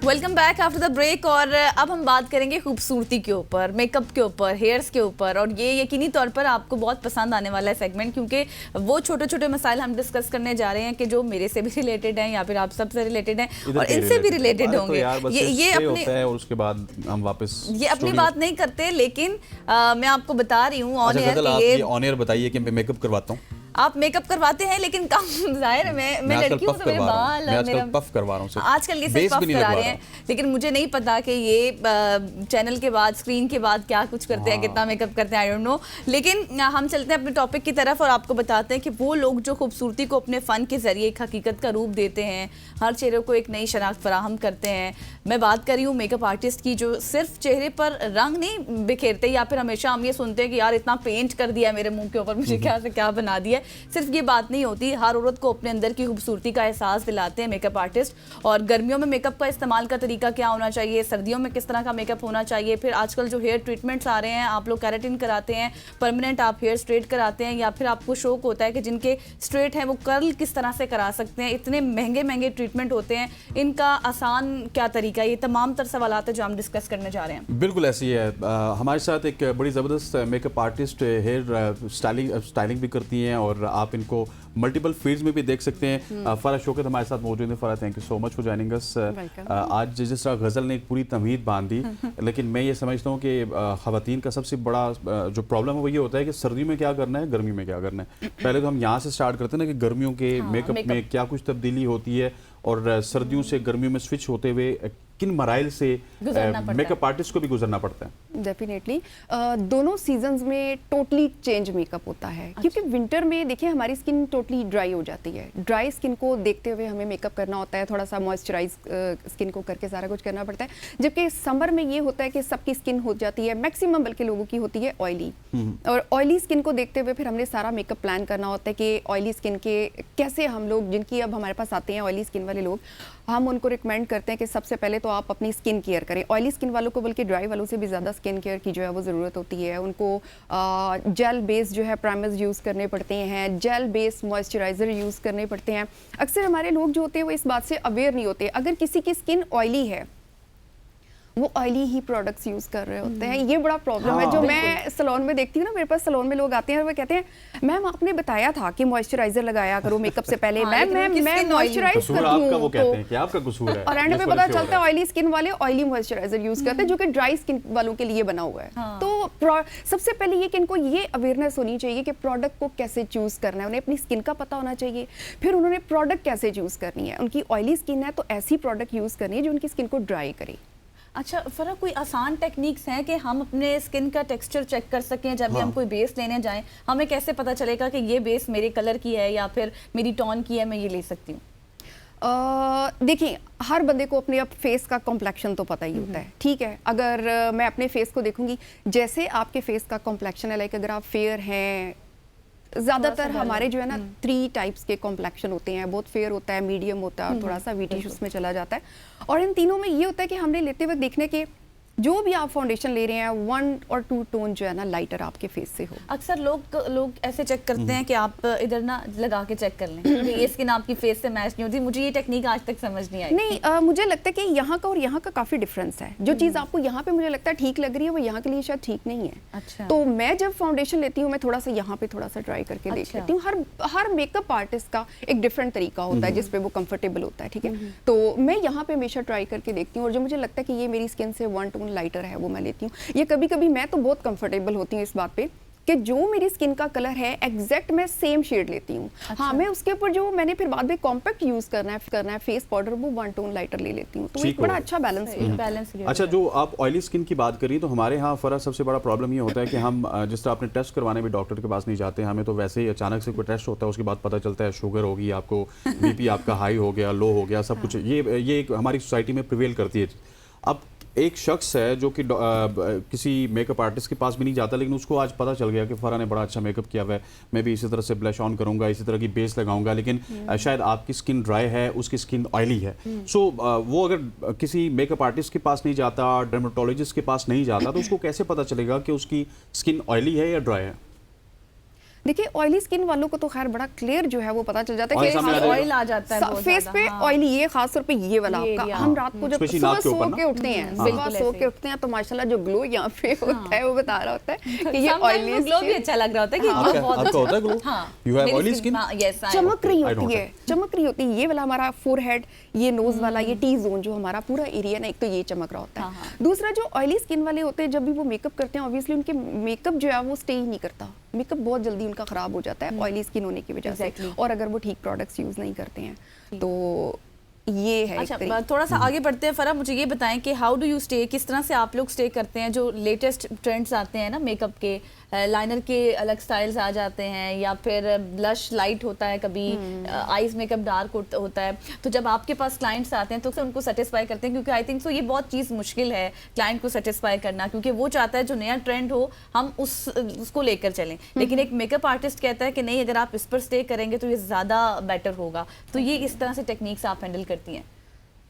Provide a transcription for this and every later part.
Welcome back after the break. और अब हम बात करेंगे खूबसूरती के ऊपर, मेकअप के ऊपर, हेयर्स के ऊपर। और ये यकीनी तौर पर आपको बहुत पसंद आने वाला है सेगमेंट, क्योंकि वो छोटे छोटे मसाइल हम डिस्कस करने जा रहे हैं कि जो मेरे से भी रिलेटेड हैं या फिर आप सबसे रिलेटेड हैं और इनसे भी रिलेटेड होंगे। ये अपनी है और उसके बाद हम वापस ये अपनी बात नहीं करते, लेकिन मैं आपको बता रही हूँ ऑन एयर। ऑन एयर बताइए कि मैं मेकअप करवाता हूँ। आप मेकअप करवाते हैं, लेकिन कम जाहिर है मैं लड़की हूं तो मेरे बाल मेरा पफ करवा रहा हूं। आजकल ये सिर्फ पफ करा रहे हैं, लेकिन मुझे नहीं पता कि ये चैनल के बाद, स्क्रीन के बाद क्या कुछ करते हैं, कितना मेकअप करते हैं, आई डोंट नो। लेकिन हम चलते हैं अपने टॉपिक की तरफ और आपको बताते हैं कि वो लोग जो खूबसूरती को अपने फ़न के ज़रिए एक हकीकत का रूप देते हैं, हर चेहरे को एक नई शनाख्त फराहम करते हैं। मैं बात कर रही हूँ मेकअप आर्टिस्ट की, जो सिर्फ चेहरे पर रंग नहीं बिखेरते, या फिर हमेशा हम ये सुनते हैं कि यार इतना पेंट कर दिया मेरे मुंह के ऊपर, मुझे क्या से क्या बना दिया। सिर्फ ये बात नहीं होती, हर औरत को अपने अंदर की खूबसूरती का एहसास दिलाते हैं मेकअप आर्टिस्ट। और गर्मियों में मेकअप का इस्तेमाल का तरीका क्या होना चाहिए, सर्दियों में किस तरह का मेकअप होना चाहिए, फिर आजकल जो हेयर ट्रीटमेंट्स आ रहे हैं, आप लोग कैरेटिन कराते हैं, परमानेंट आप हेयर स्ट्रेट कराते हैं, या फिर आपको शौक होता है कि जिनके स्ट्रेट हैं वो कर्ल किस तरह से करा सकते हैं। इतने महंगे महंगे ट्रीटमेंट होते हैं, इनका आसान क्या तरीका है, ये तमाम तर सवाल है जो हम डिस्कस करने जा रहे हैं। बिल्कुल ऐसी है। हमारे साथ एक बड़ी ज़बरदस्त मेकअप आर्टिस्ट हेयर स्टाइलिंग भी करती हैं और आप इनको मल्टीपल फील्ड्स में भी देख सकते हैं। फरा शौकत हमारे साथ मौजूद है। फरा, thank you so much for joining us. आज जिस तरह गज़ल ने एक पूरी तमहीद बांध दी, लेकिन मैं ये समझता हूँ कि ख़वातीन का सबसे बड़ा जो प्रॉब्लम है वो ये होता है कि सर्दी में क्या करना है, गर्मी में क्या करना है। पहले तो हम यहाँ से स्टार्ट करते हैं ना कि गर्मियों के मेकअप में क्या कुछ तब्दीली होती है और सर्दियों से गर्मियों में स्विच होते हुए किन मराइल से मेकअप आर्टिस्ट को भी गुजरना पड़ता है। डेफिनेटली दोनों सीजन्स में टोटली चेंज मेकअप होता है। अच्छा। क्योंकि विंटर में देखिए हमारी स्किन टोटली ड्राई हो जाती है। ड्राई स्किन को देखते हुए हमें मेकअप करना होता है, थोड़ा सा मॉइस्चराइज स्किन को करके सारा कुछ करना पड़ता है। जबकि समर में ये होता है कि सबकी स्किन हो जाती है, मैक्सिमम बल्कि लोगों की होती है ऑयली, और ऑयली स्किन को देखते हुए फिर हमने सारा मेकअप प्लान करना होता है कि ऑयली स्किन के कैसे हम लोग, जिनकी अब हमारे पास आते हैं ऑयली स्किन वाले लोग, हम उनको रिकमेंड करते हैं कि सबसे पहले तो आप अपनी स्किन केयर करें। ऑयली स्किन वालों को बल्कि ड्राई वालों से भी ज़्यादा स्किन केयर की जो है वो ज़रूरत होती है। उनको जेल बेस जो है प्राइमर्स यूज़ करने पड़ते हैं, जेल बेस मॉइस्चराइज़र यूज़ करने पड़ते हैं। अक्सर हमारे लोग जो होते हैं वो इस बात से अवेयर नहीं होते। अगर किसी की स्किन ऑयली है, वो ऑयली ही प्रोडक्ट्स यूज कर रहे होते हैं। ये बड़ा प्रॉब्लम है जो मैं सैलून में देखती हूँ ना। मेरे पास सैलून में लोग आते हैं और वो कहते हैं मैम आपने बताया था कि मॉइस्चराइजर लगाया करो मेकअप से पहले। मैम मैं मॉइस्चराइज करती हूँ तो, और एंड पे पता चलता है ऑयली स्किन वाले ऑयली मॉइस्चराइजर यूज करते हैं जो कि ड्राई स्किन वालों के लिए बना हुआ है। तो सबसे पहले ये कि इनको ये अवेयरनेस होनी चाहिए कि प्रोडक्ट को कैसे चूज करना है। उन्हें अपनी स्किन का पता होना चाहिए, फिर उन्होंने प्रोडक्ट कैसे चूज करनी है। उनकी ऑयली स्किन है तो ऐसी प्रोडक्ट यूज करनी है जो उनकी स्किन को ड्राई करे। अच्छा फरा, कोई आसान टेक्निक्स हैं कि हम अपने स्किन का टेक्सचर चेक कर सकें जब भी हम कोई बेस लेने जाएं? हमें कैसे पता चलेगा कि ये बेस मेरे कलर की है या फिर मेरी टोन की है, मैं ये ले सकती हूँ? देखिए हर बंदे को अपने अब फेस का कॉम्प्लेक्शन तो पता ही होता है, ठीक है। अगर मैं अपने फेस को देखूंगी, जैसे आपके फेस का कॉम्प्लेक्शन है, लाइक अगर आप फेयर हैं, ज़्यादातर हमारे जो है ना 3 टाइप्स के कॉम्प्लेक्शन होते हैं। बहुत फेयर होता है, मीडियम होता है और थोड़ा सा वीटिश उसमें चला जाता है। और इन तीनों में ये होता है कि हमने लेते वक्त देखने के जो भी आप फाउंडेशन ले रहे हैं 1 और 2 टोन जो है ना लाइटर आपके फेस से हो। अक्सर लोग ऐसे चेक करते हैं कि आप इधर ना लगा के चेक कर लें ये स्किन आपकी फेस से मैच नहीं होती। मुझे ये टेक्निक आज तक समझ नहीं आई। नहीं, मुझे लगता है कि यहाँ का और यहाँ का काफी डिफरेंस है। जो चीज आपको यहाँ पे मुझे लगता है ठीक लग रही है वो यहाँ के लिए शायद ठीक नहीं है। अच्छा। तो मैं जब फाउंडेशन लेती हूँ मैं थोड़ा सा यहाँ पे थोड़ा सा ट्राई करके देख लेती हूँ। हर मेकअप आर्टिस्ट का एक डिफरेंट तरीका होता है जिसपे वो कंफर्टेबल होता है, ठीक है। तो मैं यहाँ पे हमेशा ट्राई करके देखती हूँ और जो मुझे लगता है कि ये मेरी स्किन से 1 टोन लाइटर है वो मैं लेती हूँ। ये कभी कभी मैं तो बहुत कंफर्टेबल होती हूँ इस बात पे कि जो मेरी स्किन का कलर है एग्जैक्ट मैं सेम शेड लेती हूँ। अच्छा। हाँ, मैं उसके ऊपर जो मैंने फिर बाद में कॉम्पैक्ट यूज करना है फेस पाउडर, वो 1 टोन लाइटर ले लेती हूँ। तो एक बड़ा अच्छा बैलेंस है। अच्छा, जो आप ऑयली स्किन की बात करी तो हमारे यहाँ फरा सबसे बड़ा प्रॉब्लम ये होता है कि हम जिस तरह अपने टेस्ट करवाने भी डॉक्टर के पास नहीं जाते, हमें तो वैसे ही अचानक से कोई टेस्ट होता है, उसके बाद पता चलता है शुगर होगी आपको, बीपी आपका हाई हो गया, लो हो गया, सब कुछ ये हमारी सोसाइटी में प्रिवेल करती है। अब एक शख्स है जो कि किसी मेकअप आर्टिस्ट के पास भी नहीं जाता, लेकिन उसको आज पता चल गया कि फरा ने बड़ा अच्छा मेकअप किया हुआ है, मैं भी इसी तरह से ब्लश ऑन करूंगा, इसी तरह की बेस लगाऊंगा, लेकिन शायद आपकी स्किन ड्राई है, उसकी स्किन ऑयली है। सो वो अगर किसी मेकअप आर्टिस्ट के पास नहीं जाता, डर्मेटोलॉजिस्ट के पास नहीं जाता, तो उसको कैसे पता चलेगा कि उसकी स्किन ऑयली है या ड्राई है? देखिए ऑयली स्किन वालों को तो खैर बड़ा क्लियर जो है वो पता चल जाता है Oil कि सामने आ जाएगा। ऑयल आ जाता है बहुत फेस ज़्यादा, पे हाँ। ऑयली, ये खास तौर पे ये वाला ये आपका area, हम रात को जब Especially सुबह नाक के सो ऊपर ना? के उठते हैं सुबह बिल्कुल सो ऐसे। के उठते हैं तो माशाल्लाह जो ग्लो यहाँ पे होता है वो बता रहा होता है कि ये Sometimes ऑयली वो ग्लो भी अच्छा लग रहा होता है कि आपका- ग्लो बहुत आपका अच्छा होता है glow? हाँ, You have मेरी oily skin- skin? हाँ, yes, I चमक रही I don't होती है, चमक रही होती है। ये वाला हमारा फोरहेड, ये नोज वाला, ये टी जोन जो हमारा पूरा एरिया ना, एक तो ये चमक रहा होता हाँ, है। हाँ। दूसरा जो ऑयली स्किन वाले होते हैं जब भी वो मेकअप करते हैं ऑब्वियसली उनके मेकअप जो है वो स्टे ही नहीं करता, मेकअप बहुत जल्दी उनका खराब हो जाता है ऑयली स्किन होने की वजह से, Exactly. और अगर वो ठीक प्रोडक्ट्स यूज नहीं करते हैं तो ये है एक अच्छा तरीका। थोड़ा सा आगे बढ़ते हैं। फरा, मुझे ये बताएं कि हाउ डू यू स्टे, किस तरह से आप लोग स्टे करते हैं जो लेटेस्ट ट्रेंड्स आते हैं ना मेकअप के, लाइनर के अलग स्टाइल्स आ जाते हैं या फिर ब्लश लाइट होता है, कभी आईज मेकअप डार्क होता है, तो जब आपके पास क्लाइंट्स आते हैं तो उनको सेटिस्फाई करते हैं, क्योंकि आई थिंक सो ये बहुत चीज़ मुश्किल है क्लाइंट को सेटिस्फाई करना, क्योंकि वो चाहता है जो नया ट्रेंड हो हम उसको लेकर चलें, लेकिन एक मेकअप आर्टिस्ट कहता है कि नहीं अगर आप इस पर स्टे करेंगे तो ये ज़्यादा बेटर होगा। तो ये इस तरह से टेक्निक्स आप हैंडल करती हैं?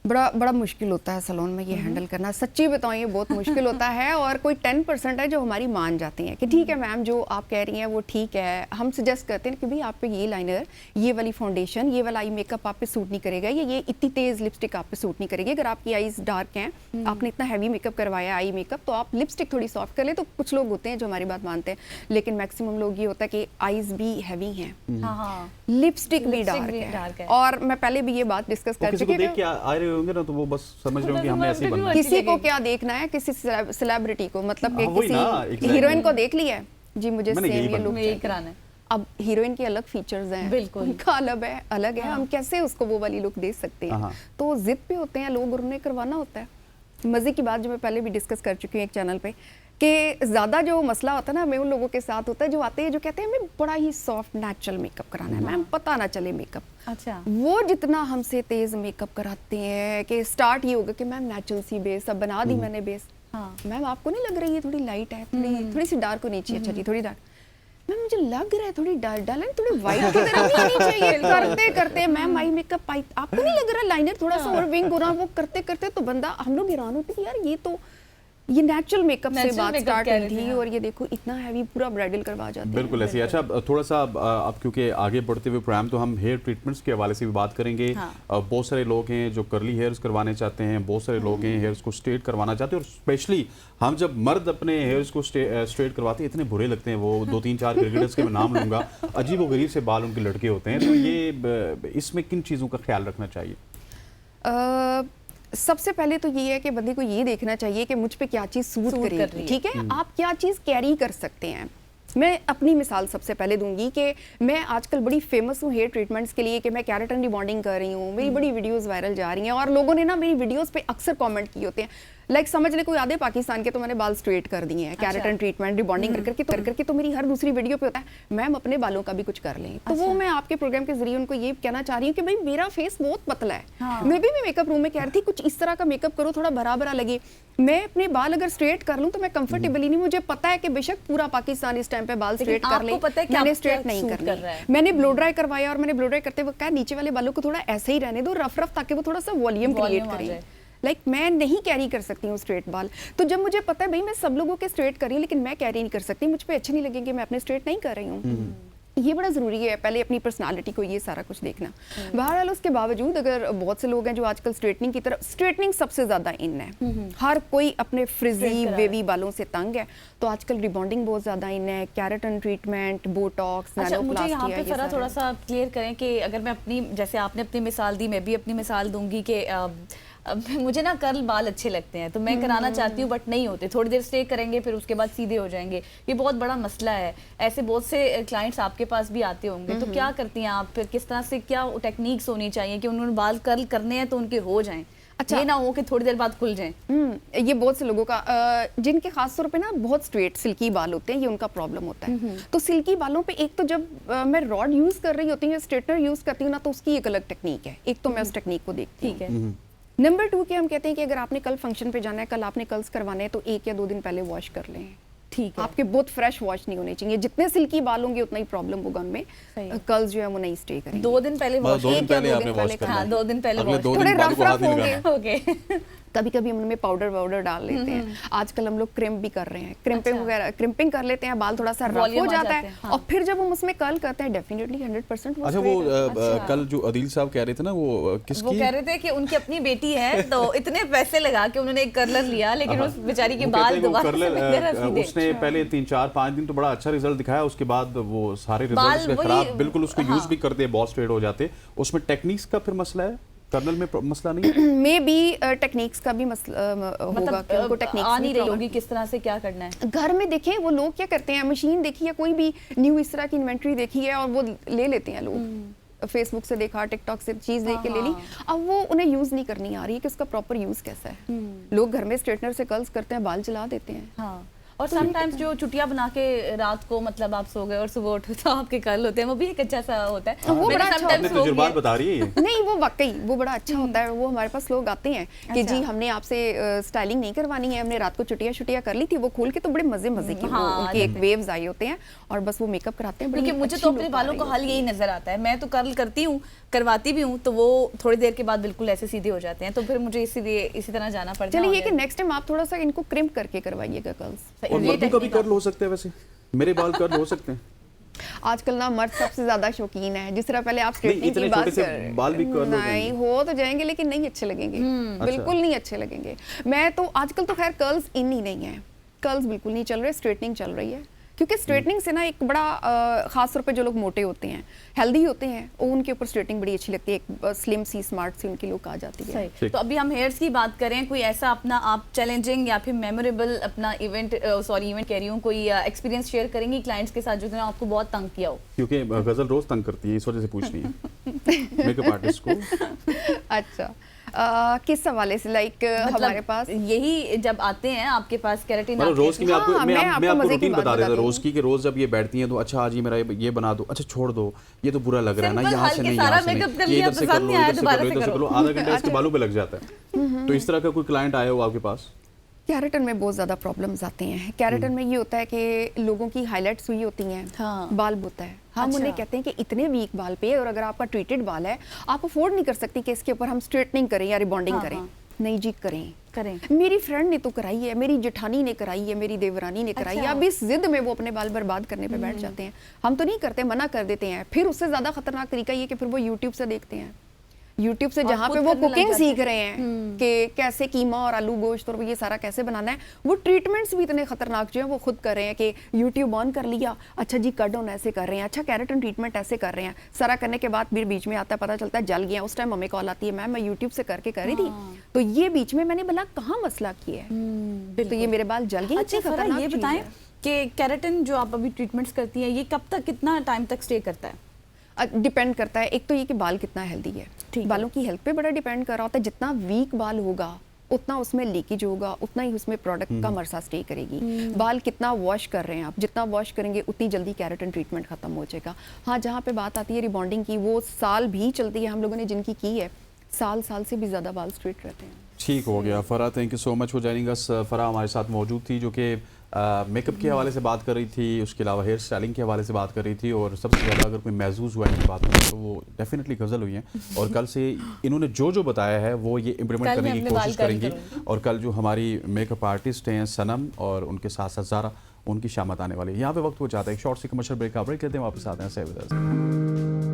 बड़ा मुश्किल होता है सैलून में ये हैंडल करना, सच्ची बताऊं ये बहुत मुश्किल होता है। और कोई 10% है जो हमारी मान जाती हैं कि ठीक है मैम जो आप कह रही हैं वो ठीक है, हम सजेस्ट करते हैं कि भाई आप पे ये लाइनर, ये वाली फाउंडेशन, ये वाला आई मेकअप आप पे सूट नहीं करेगा, ये इतनी तेज़ लिपस्टिक आप पे सूट नहीं करेगी। अगर आपकी आईज डार्क हैं, आपने इतना हैवी मेकअप करवाया आई मेकअप, तो आप लिपस्टिक थोड़ी सॉफ्ट कर ले। तो कुछ लोग होते हैं जो हमारी बात मानते हैं, लेकिन मैक्सिमम लोग ये होता है कि आईज भी हैवी हैं, हाँ हाँ, लिपस्टिक भी Lipstick डार्क भी है। dark है। और मैं पहले भी ये बात डिस्कस वो कर किसी को चुकी देख हूँ के आ रहे होंगे ना तो वो बस समझ रहे हो कि हमने ऐसे ही बनना है। अच्छी किसी को लगेगी। क्या देखना है, किसी सेलिब्रिटी को, मतलब कि हाँ, वही ना, किसी exactly. हीरोइन को देख लिया है जी मुझे मैंने सेम यही ये बनना लुक यही कराना है। अब हीरोइन के अलग फीचर्स हैं, बिल्कुल। उनका अलग है, हम कैसे उसको वो वाली लुक दे सकते हैं। हाँ। तो जिद पे होते हैं लोग और उन्हें करवाना होता है। मजे की बात जो मैं पहले भी डिस्कस कर चुकी हूँ एक चैनल पे कि ज़्यादा जो मसला होता है ना हमें उन लोगों के साथ होता है जो आते हैं जो कहते हैं हमें बड़ा ही सॉफ्ट नेचुरल मेकअप कराना है मैम, पता ना चले मेकअप। अच्छा, वो जितना हमसे तेज मेकअप कराते हैं कि स्टार्ट ये होगा कि मैम नेचुरल सी बेस अब बना दी मैंने बेस, हाँ। मैम आपको नहीं लग रही है थोड़ी लाइट है, थोड़ी सी डार्क होनी चाहिए, अच्छा जी थोड़ी डार्क, मैम मुझे लग रहा है थोड़ी डार्क डालें, थोड़ी वाइट की तरह नहीं होनी चाहिए। करते करते मैम आई मेकअप आई, आपको नहीं लग रहा लाइनर थोड़ा सा और विंग हो रहा, वो करते करते तो बंदा हम लोग हैरान होते हैं यार ये तो ये नेचुरल मेकअप से Natural बात makeup स्टार्ट कह हुई रहे थे, थी हाँ। और ये देखो इतना हैवी पूरा ब्राइडल करवा जाते हैं। बिल्कुल ऐसे ही। अच्छा थोड़ा सा अब क्योंकि आगे बढ़ते हुए प्रोग्राम तो हम हेयर ट्रीटमेंट्स के हवाले से भी बात करेंगे। हाँ। बहुत सारे लोग हैं जो कर्ली हेयर्स करवाने चाहते हैं, बहुत सारे लोग हैं हेयर्स को स्ट्रेट करवाना चाहते हैं, और स्पेशली हम जब मर्द अपने हेयर्स को स्ट्रेट करवाते हैं इतने बुरे लगते हैं वो 2-3-4 क्रिकेटर्स के मैं नाम लूंगा, अजीब व गरीब से बाल उनके लड़के होते हैं। तो ये इसमें किन चीज़ों का ख्याल रखना चाहिए? सबसे पहले तो ये है कि बंदे को ये देखना चाहिए कि मुझ पे क्या चीज़ सूट सूट कर रही करेगी, है। ठीक है, आप क्या चीज़ कैरी कर सकते हैं। मैं अपनी मिसाल सबसे पहले दूंगी कि मैं आजकल बड़ी फेमस हूँ हेयर ट्रीटमेंट्स के लिए कि मैं कैरेटन रिबॉन्डिंग कर रही हूँ, मेरी बड़ी वीडियोस वायरल जा रही हैं और लोगों ने ना मेरी वीडियोस पे अक्सर कमेंट किए होते हैं, लाइक समझ ले कोई आधे पाकिस्तान के तो मैंने बाल स्ट्रेट कर दिए हैं कैरेटन ट्रीटमेंट रिबॉन्डिंग करके तो मेरी हर दूसरी वीडियो पे होता है मैम अपने बालों का भी कुछ कर लें। तो वो मैं आपके प्रोग्राम के जरिए उनको ये कहना चाह रही हूँ कि भाई मेरा फेस बहुत पतला है, हाँ। मैं भी मेकअप रूम में कह रही थी कुछ इस तरह का मेकअप करो थोड़ा भरा भरा लगे, मैं अपने बाल अगर स्ट्रेट कर लूँ तो मैं कंफर्टेबली नहीं, मुझे पता है कि बेशक पूरा पाकिस्तान इस टाइम पे बाल स्ट्रेट कर ले, आपको पता है कि मैंने आपको स्ट्रेट क्या नहीं सूट कर रहा करना है। मैंने ब्लो ड्राई करवाया और मैंने ब्लो ड्राई करते वक्त कहा नीचे वाले बालों को थोड़ा ऐसे ही रहने दो रफ रफ ताकि वो थोड़ा सा वॉल्यूम क्रिएट Volume आ करें। जाए। लाइक मैं नहीं कैरी कर सकती हूँ स्ट्रेट बाल, तो जब मुझे पता है भाई मैं सब लोगों के स्ट्रेट कर रही हूँ लेकिन मैं कैरी नहीं कर सकती, मुझ पे अच्छे नहीं लगेंगे, मैं अपने स्ट्रेट नहीं कर रही हूँ। ये बड़ा ज़रूरी है पहले अपनी पर्सनालिटी को ये सारा कुछ देखना। बहरहाल उसके बावजूद अगर बहुत से लोग हैं जो आजकल स्ट्रेटनिंग की तरफ, स्ट्रेटनिंग सबसे ज़्यादा इन है, हर कोई अपने फ्रिजी वेवी बालों से तंग है, तो आजकल रिबॉन्डिंग बहुत ज़्यादा इन है, कैरेटन ट्रीटमेंट, बोटॉक्स, अच्छा मुझे यहाँ पे नैनोप्लास्टी, फरा थोड़ा सा क्लियर करें कि अगर मैं अपनी, जैसे आपने अपनी मिसाल दी मैं भी अपनी मिसाल दूंगी कि मुझे ना कर्ल बाल अच्छे लगते हैं तो मैं कराना चाहती हूँ बट नहीं होते, थोड़ी देर स्टे करेंगे फिर उसके बाद सीधे हो जाएंगे, ये बहुत बड़ा मसला है। ऐसे बहुत से क्लाइंट्स आपके पास भी आते होंगे, तो क्या करती हैं आप फिर, किस तरह से क्या टेक्निक्स होनी चाहिए कि उन्होंने बाल कर्ल करने हैं तो उनके हो जाएं, अच्छा। ये ना हो कि थोड़ी देर बाद खुल जाएं। ये बहुत से लोगों का जिनके खास तौर पे ना बहुत स्ट्रेट सिल्की बाल होते हैं ये उनका प्रॉब्लम होता है। तो सिल्की बालों पे एक तो जब मैं रॉड यूज कर रही होती हूँ या स्ट्रेटनर यूज करती हूँ ना तो उसकी एक अलग टेक्निक है, एक तो मैं उस टेक्निक को देखती हूँ। ठीक है। नंबर 2 के हम कहते हैं कि अगर आपने कल फंक्शन पे जाना है, कल आपने कर्ल्स करवाने हैं तो 1 या 2 दिन पहले वॉश कर लें। ठीक है। आपके बहुत फ्रेश वॉश नहीं होने चाहिए, जितने सिल्की बाल होंगे उतना ही प्रॉब्लम होगा उनमें, कर्ल्स जो है वो नहीं स्टे करेंगे। 2 दिन पहले मतलब वॉश, 2 दिन पहले आपने वॉश पहले, करना हाँ है। 2 दिन पहले अगले वॉश, 2 थोड़े दिन बालों रफ को हाथ रफ नहीं होंगे। लगाना। ओके कभी कभी हम उनमें पाउडर वाउडर डाल लेते हैं। आजकल हम लोग क्रिम्प भी कर रहे हैं, क्रिम्पिंग वगैरह, क्रिम्पिंग कर लेते हैं, बाल थोड़ा सा रफ Volume हो आ जाता जाते है हैं, हाँ। और फिर जब हम उसमें कर्ल करते हैं डेफिनेटली 100% वो अच्छा वो straight है। कल जो अदील साहब कह रहे थे ना वो वो किसकी कह रहे थे कि उनकी अपनी बेटी है तो इतने पैसे लगा के उन्होंने एक कर्लर लिया, लेकिन उस बेचारी के वो बाल कहते हैं वो दोबारा से कर्लर, बनने रह सीधे। उसने पहले 3-4-5 दिन तो बड़ा अच्छा रिजल्ट दिखाया, उसके बाद वो सारे बाल रिजल्ट वही- खराब, बिल्कुल उसको यूज भी करते हैं, बहुत स्ट्रेट हो जाते। उसमें टेक्निक्स का फिर मसला है, कर्नल में मसला नहीं है? मे बी टेक्निक्स का भी मसला होगा कि उनको टेक्निक्स आ नहीं रही होगी किस तरह से क्या करना है। घर में देखें वो लोग क्या करते हैं, मशीन देखी है, कोई भी न्यू इस तरह की इन्वेंट्री देखी है और वो ले लेते हैं लोग, फेसबुक से देखा, टिकटॉक से चीज देख के ले ली, अब वो उन्हें यूज नहीं करनी आ रही है कि उसका प्रॉपर यूज कैसा है। लोग घर में स्ट्रेटनर से कर्ल्स करते हैं, बाल चला देते हैं। हाँ, और समटाइम्स जो चुटिया बना के रात को मतलब आप सो गए और सुबह उठे तो आपके कर्ल होते हैं, वो भी एक अच्छा सा होता है। वो मैंने बड़ा अच्छा sometimes आपने लोग तजुर्बात ये- बता रही है ये। नहीं वो वाकई वो बड़ा अच्छा होता है। वो हमारे पास लोग आते हैं कि अच्छा। जी हमने आपसे स्टाइलिंग नहीं करवानी है, हमने रात को चुटिया कर ली थी, वो खोल के तो बड़े मजे मजे की हाँ, उनके एक वेव्स आई होते हैं और बस वो मेकअप कराते हैं। बड़ी क्योंकि मुझे अच्छी तो अपने look आ बालों रही का हाल होती है। यही नजर आता है, मैं तो कर्ल करती हूँ, करवाती भी हूँ, तो वो थोड़ी देर के बाद बिल्कुल ऐसे सीधे हो जाते हैं, तो फिर मुझे इसीलिए इसी तरह जाना पड़ता है। चलिए ये कि नेक्स्ट टाइम आप थोड़ा सा इनको क्रिम्प करके करवाइएगा कर्ल्स। और मर्दों का भी कर्ल हो सकता है वैसे, मेरे बाल कर्ल हो सकते हैं? आजकल ना मर्द सबसे ज्यादा शौकीन है, जिस तरह पहले आप नहीं, स्ट्रेटनिंग इतने की बात छोटे से कर बाल भी कर्ल हो नहीं जाएंगे। हो तो जाएंगे लेकिन नहीं अच्छे लगेंगे, बिल्कुल नहीं अच्छे लगेंगे। मैं तो आजकल तो खैर कर्ल्स इन ही नहीं है, कर्ल्स बिल्कुल नहीं चल रहे, स्ट्रेटनिंग चल रही है। क्योंकि स्ट्रेटनिंग से ना एक बड़ा खास तौर पे जो लोग मोटे होते हैं, हेल्दी होते हैं, वो उनके ऊपर स्ट्रेटनिंग बड़ी अच्छी लगती है, एक स्लिम सी स्मार्ट सी उनकी लुक आ जाती है। सही। तो अभी हम हेयर्स की बात करें, कोई ऐसा अपना आप चैलेंजिंग या फिर मेमोरेबल अपना इवेंट इवेंट कह रही हूँ, कोई एक्सपीरियंस शेयर करेंगी क्लाइंट्स के साथ जो आपको बहुत तंग किया हो? क्योंकि गजल रोज तंग करती है, इस वजह से पूछ रही है मेकअप आर्टिस्ट को। अच्छा किस हवाले से, लाइक हमारे पास यही जब आते हैं आपके पास केराटिन, मतलब रोज की मैं आपको हाँ, मैं मैं आप- आपको मैं आपको मजे की रूटीन बात बता देता बताती हूँ हूँ। रोज की, कि रोज जब ये बैठती हैं तो अच्छा आज ये मेरा ये बना दो, अच्छा छोड़ दो, ये तो बुरा लग रहा है ना, Simple, यहाँ से हल्के नहीं, सारा यहाँ से makeup नहीं, कर ये लिया, इधर से पसंद कर लो, नहीं आया, इधर से दोबारा कर लो, से इधर से करो। कर लो, आधा घंटा इसके बालों पे लग जाता है। तो इस तरह का कोई क्लाइंट आया हो आपके पास? कैरेटन में बहुत ज़्यादा प्रॉब्लम्स आती हैं। कैरेटन में ये होता है कि लोगों की हाइलाइट्स हुई होती हैं, हाँ। बाल होता है, हम अच्छा। उन्हें कहते हैं कि इतने वीक बाल पे, और अगर आपका ट्रीटेड बाल है आप अफोर्ड नहीं कर सकती कि इसके ऊपर हम स्ट्रेटनिंग करें या रिबॉन्डिंग हाँ, करें। हाँ। नहीं जी करें। मेरी मेरी फ्रेंड ने तो कराई है, मेरी जेठानी ने कराई है, मेरी देवरानी ने कराई है। अच्छा। अब इस जिद में वो अपने बाल बर्बाद करने पे बैठ जाते हैं। हम तो नहीं करते, मना कर देते हैं। फिर उससे ज़्यादा खतरनाक तरीका ये कि फिर वो यूट्यूब से देखते हैं, यूट्यूब से और जहाँ खुद पे वो करने लग कुकिंग जाते सीख रहे हैं कि कैसे कीमा और आलू गोश्त और ये सारा कैसे बनाना है। वो ट्रीटमेंट्स भी इतने खतरनाक जो है वो खुद कर रहे हैं कि यूट्यूब ऑन कर लिया, अच्छा जी कट ऑन ऐसे कर रहे हैं, अच्छा कैरेटन ट्रीटमेंट ऐसे कर रहे हैं। सारा करने के बाद फिर बीच में आता है, पता चलता है जल गया। उस टाइम मम्मी कॉल आती है, मैम मैं यूट्यूब से करके कर रही थी, तो ये बीच में मैंने बोला कहाँ मसला किया है, तो ये मेरे बाल जल गए। अच्छा इतनी फरा, खतरनाक ये चीज़ बताएं है। कि केराटिन जो आप अभी ट्रीटमेंट्स करती हैं ये कब तक कितना टाइम तक स्टे करता है? डिपेंड करता है, एक तो ये कि बाल कितना हेल्दी है, ठीक है। बालों की हेल्थ पे बड़ा डिपेंड कर रहा होता है। जितना वीक बाल होगा उतना उसमें लीकेज होगा, उतना ही उसमें प्रोडक्ट का मरसा स्टे करेगी। बाल कितना वॉश कर रहे हैं आप, जितना वॉश करेंगे उतनी जल्दी कैरेटन ट्रीटमेंट खत्म हो जाएगा। हाँ, जहाँ पे बात आती है रिबॉन्डिंग की, वो साल भी चलती है। हम लोगों ने जिनकी की है साल से भी ज़्यादा बाल स्ट्रेट रहते हैं। ठीक हो गया फरा, thank you so much for joining us. फरा हमारे साथ मौजूद थी जो कि मेकअप के हवाले से बात कर रही थी, उसके अलावा हेयर स्टाइलिंग के हवाले से बात कर रही थी, और सबसे ज़्यादा अगर कोई महसूस हुआ इनकी बात में तो वो डेफिनेटली गज़ल हुई हैं। और कल से इन्होंने जो बताया है वो ये इम्प्लीमेंट कल करने मैं की अपने कोशिश बाल कर्ल करेंगी। करूंगी। और कल जो हमारी मेकअप आर्टिस्ट हैं सनम और उनके साथ साथ ज़ारा, उनकी शामत आने वाली है। यहाँ पे वक्त हो जाता है एक शॉर्ट सी कमर्शियल ब्रेक का, ब्रेक लेते हैं, वापस आते हैं।